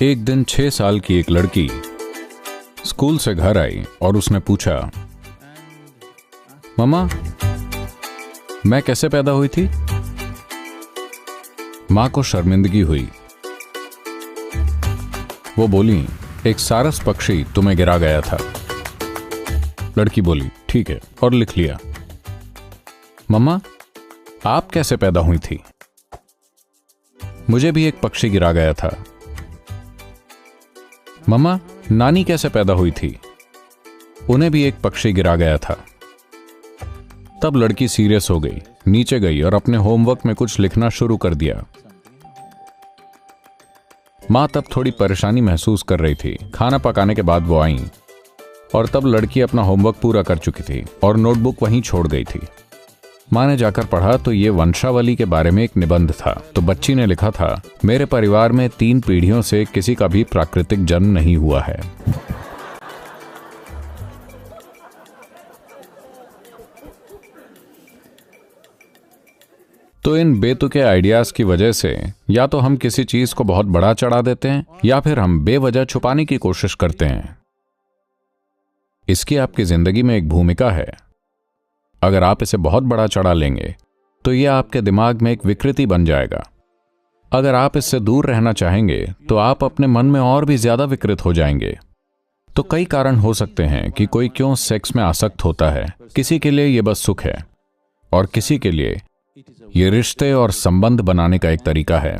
एक दिन 6 साल की एक लड़की स्कूल से घर आई और उसने पूछा, मम्मा, मैं कैसे पैदा हुई थी? मां को शर्मिंदगी हुई। वो बोली, एक सारस पक्षी तुम्हें गिरा गया था। लड़की बोली, ठीक है, और लिख लिया। मम्मा, आप कैसे पैदा हुई थी? मुझे भी एक पक्षी गिरा गया था। मम्मा, नानी कैसे पैदा हुई थी? उन्हें भी एक पक्षी गिरा गया था। तब लड़की सीरियस हो गई, नीचे गई और अपने होमवर्क में कुछ लिखना शुरू कर दिया। मां तब थोड़ी परेशानी महसूस कर रही थी। खाना पकाने के बाद वो आईं और तब लड़की अपना होमवर्क पूरा कर चुकी थी और नोटबुक वहीं छोड़ गई थी। मां ने जाकर पढ़ा तो ये वंशावली के बारे में एक निबंध था। तो बच्ची ने लिखा था, मेरे परिवार में 3 पीढ़ियों से किसी का भी प्राकृतिक जन्म नहीं हुआ है। तो इन बेतुके आइडियाज की वजह से या तो हम किसी चीज को बहुत बड़ा चढ़ा देते हैं या फिर हम बेवजह छुपाने की कोशिश करते हैं। इसकी आपकी जिंदगी में एक भूमिका है। अगर आप इसे बहुत बड़ा चढ़ा लेंगे तो यह आपके दिमाग में एक विकृति बन जाएगा। अगर आप इससे दूर रहना चाहेंगे तो आप अपने मन में और भी ज्यादा विकृत हो जाएंगे। तो कई कारण हो सकते हैं कि कोई क्यों सेक्स में आसक्त होता है। किसी के लिए यह बस सुख है और किसी के लिए यह रिश्ते और संबंध बनाने का एक तरीका है।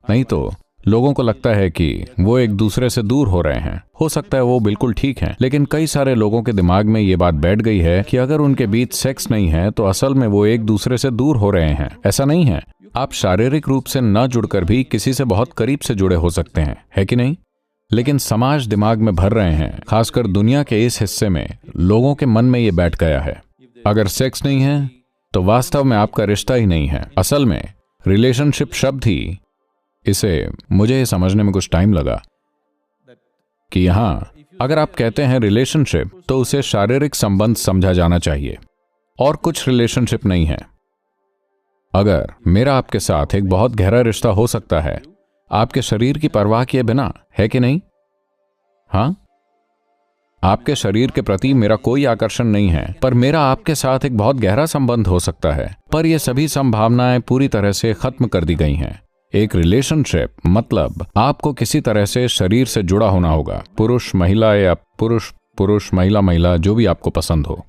नहीं तो लोगों को लगता है कि वो एक दूसरे से दूर हो रहे हैं। हो सकता है वो बिल्कुल ठीक हैं, लेकिन कई सारे लोगों के दिमाग में ये बात बैठ गई है कि अगर उनके बीच सेक्स नहीं है तो असल में वो एक दूसरे से दूर हो रहे हैं। ऐसा नहीं है। आप शारीरिक रूप से न जुड़कर भी किसी से बहुत करीब से जुड़े हो सकते हैं, है कि नहीं? लेकिन समाज दिमाग में भर रहे हैं, खासकर दुनिया के इस हिस्से में लोगों के मन में ये बैठ गया है, अगर सेक्स नहीं है तो वास्तव में आपका रिश्ता ही नहीं है। असल में रिलेशनशिप शब्द ही, इसे मुझे समझने में कुछ टाइम लगा कि यहां अगर आप कहते हैं रिलेशनशिप तो उसे शारीरिक संबंध समझा जाना चाहिए और कुछ रिलेशनशिप नहीं है। अगर मेरा आपके साथ एक बहुत गहरा रिश्ता हो सकता है आपके शरीर की परवाह किए बिना, है कि नहीं? हां, आपके शरीर के प्रति मेरा कोई आकर्षण नहीं है, पर मेरा आपके साथ एक बहुत गहरा संबंध हो सकता है। पर यह सभी संभावनाएं पूरी तरह से खत्म कर दी गई हैं। एक रिलेशनशिप मतलब आपको किसी तरह से शरीर से जुड़ा होना होगा, पुरुष महिला या पुरुष पुरुष महिला महिला, जो भी आपको पसंद हो।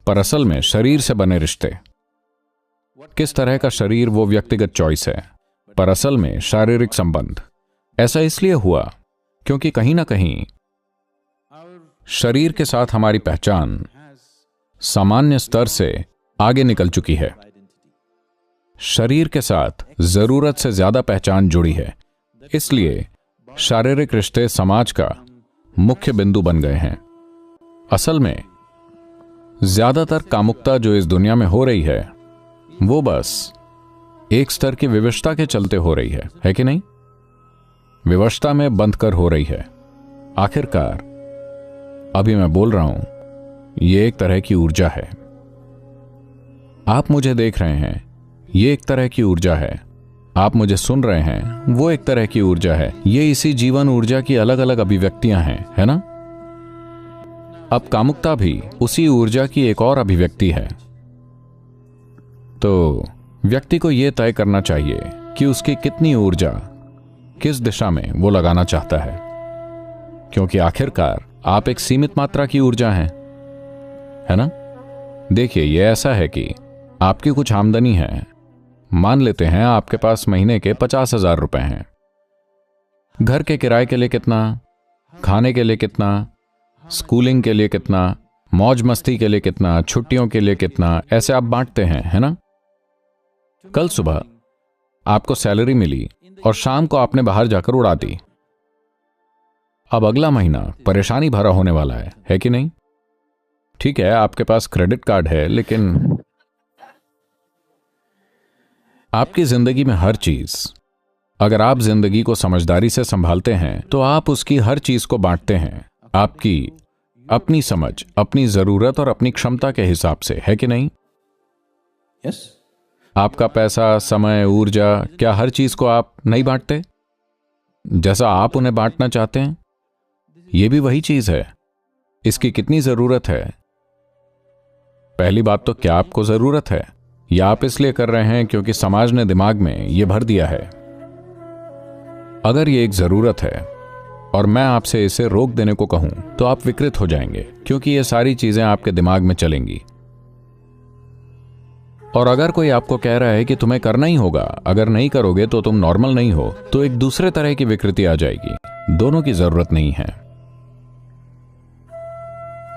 पर असल में शरीर से बने रिश्ते, किस तरह का शरीर वो व्यक्तिगत चॉइस है, पर असल में शारीरिक संबंध। ऐसा इसलिए हुआ क्योंकि कहीं ना कहीं शरीर के साथ हमारी पहचान सामान्य स्तर से आगे निकल चुकी है। शरीर के साथ जरूरत से ज्यादा पहचान जुड़ी है, इसलिए शारीरिक रिश्ते समाज का मुख्य बिंदु बन गए हैं। असल में ज्यादातर कामुकता जो इस दुनिया में हो रही है वो बस एक स्तर की विवशता के चलते हो रही है कि नहीं? विवशता में बंध कर हो रही है। आखिरकार अभी मैं बोल रहा हूं, यह एक तरह की ऊर्जा है। आप मुझे देख रहे हैं, ये एक तरह की ऊर्जा है। आप मुझे सुन रहे हैं, वो एक तरह की ऊर्जा है। ये इसी जीवन ऊर्जा की अलग अलग अभिव्यक्तियां हैं, है ना? अब कामुकता भी उसी ऊर्जा की एक और अभिव्यक्ति है। तो व्यक्ति को यह तय करना चाहिए कि उसकी कितनी ऊर्जा किस दिशा में वो लगाना चाहता है, क्योंकि आखिरकार आप एक सीमित मात्रा की ऊर्जा हैं, है ना? देखिए, यह ऐसा है कि आपकी कुछ आमदनी है। मान लेते हैं आपके पास महीने के 50,000 रुपए हैं। घर के किराए के लिए कितना, खाने के लिए कितना, स्कूलिंग के लिए कितना, मौज मस्ती के लिए कितना, छुट्टियों के लिए कितना, ऐसे आप बांटते हैं, है ना? कल सुबह आपको सैलरी मिली और शाम को आपने बाहर जाकर उड़ा दी। अब अगला महीना परेशानी भरा होने वाला है कि नहीं? ठीक है, आपके पास क्रेडिट कार्ड है, लेकिन आपकी जिंदगी में हर चीज, अगर आप जिंदगी को समझदारी से संभालते हैं तो आप उसकी हर चीज को बांटते हैं आपकी अपनी समझ, अपनी जरूरत और अपनी क्षमता के हिसाब से, है कि नहीं? यस। आपका पैसा, समय, ऊर्जा, क्या हर चीज को आप नहीं बांटते? जैसा आप उन्हें बांटना चाहते हैं। यह भी वही चीज है। इसकी कितनी जरूरत है? पहली बात तो क्या आपको जरूरत है, या आप इसलिए कर रहे हैं क्योंकि समाज ने दिमाग में यह भर दिया है? अगर ये एक जरूरत है और मैं आपसे इसे रोक देने को कहूं तो आप विकृत हो जाएंगे, क्योंकि ये सारी चीजें आपके दिमाग में चलेंगी। और अगर कोई आपको कह रहा है कि तुम्हें करना ही होगा, अगर नहीं करोगे तो तुम नॉर्मल नहीं हो, तो एक दूसरे तरह की विकृति आ जाएगी। दोनों की जरूरत नहीं है।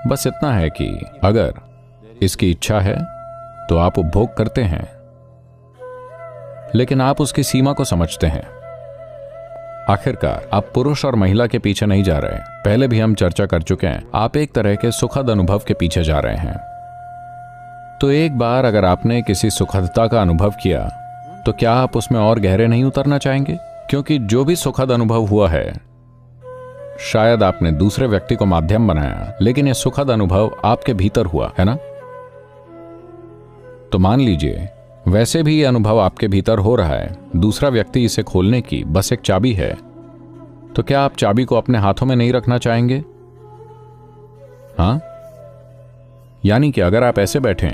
बस इतना है कि अगर इसकी इच्छा है तो आप उपभोग करते हैं, लेकिन आप उसकी सीमा को समझते हैं। आखिरकार आप पुरुष और महिला के पीछे नहीं जा रहे। पहले भी हम चर्चा कर चुके हैं, आप एक तरह के सुखद अनुभव के पीछे जा रहे हैं। तो एक बार अगर आपने किसी सुखदता का अनुभव किया तो क्या आप उसमें और गहरे नहीं उतरना चाहेंगे? क्योंकि जो भी सुखद अनुभव हुआ है, शायद आपने दूसरे व्यक्ति को माध्यम बनाया, लेकिन यह सुखद अनुभव आपके भीतर हुआ है ना? तो मान लीजिए वैसे भी यह अनुभव आपके भीतर हो रहा है, दूसरा व्यक्ति इसे खोलने की बस एक चाबी है। तो क्या आप चाबी को अपने हाथों में नहीं रखना चाहेंगे? हां, यानी कि अगर आप ऐसे बैठें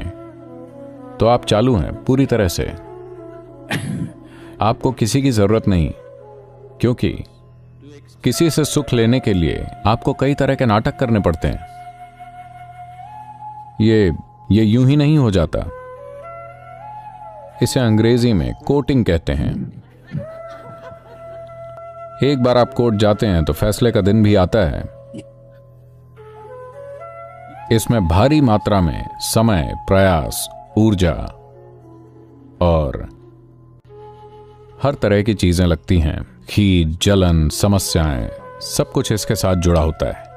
तो आप चालू हैं पूरी तरह से। आपको किसी की जरूरत नहीं, क्योंकि किसी से सुख लेने के लिए आपको कई तरह के नाटक करने पड़ते हैं। ये यूं ही नहीं हो जाता। इसे अंग्रेजी में कोर्टिंग कहते हैं। एक बार आप कोर्ट जाते हैं तो फैसले का दिन भी आता है। इसमें भारी मात्रा में समय, प्रयास, ऊर्जा और हर तरह की चीजें लगती हैं। खीज, जलन, समस्याएं, सब कुछ इसके साथ जुड़ा होता है।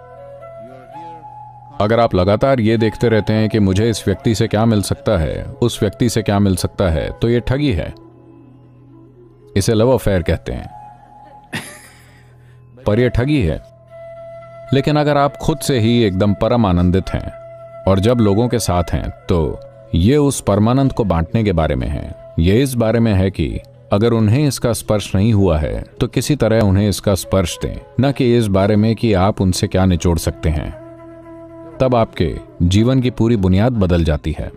अगर आप लगातार ये देखते रहते हैं कि मुझे इस व्यक्ति से क्या मिल सकता है, उस व्यक्ति से क्या मिल सकता है, तो ये ठगी है। इसे लव अफेयर कहते हैं, पर यह ठगी है। लेकिन अगर आप खुद से ही एकदम परम आनंदित हैं और जब लोगों के साथ हैं, तो ये उस परमानंद को बांटने के बारे में है। ये इस बारे में है कि अगर उन्हें इसका स्पर्श नहीं हुआ है तो किसी तरह उन्हें इसका स्पर्श दें, न कि इस बारे में कि आप उनसे क्या निचोड़ सकते हैं। तब आपके जीवन की पूरी बुनियाद बदल जाती है।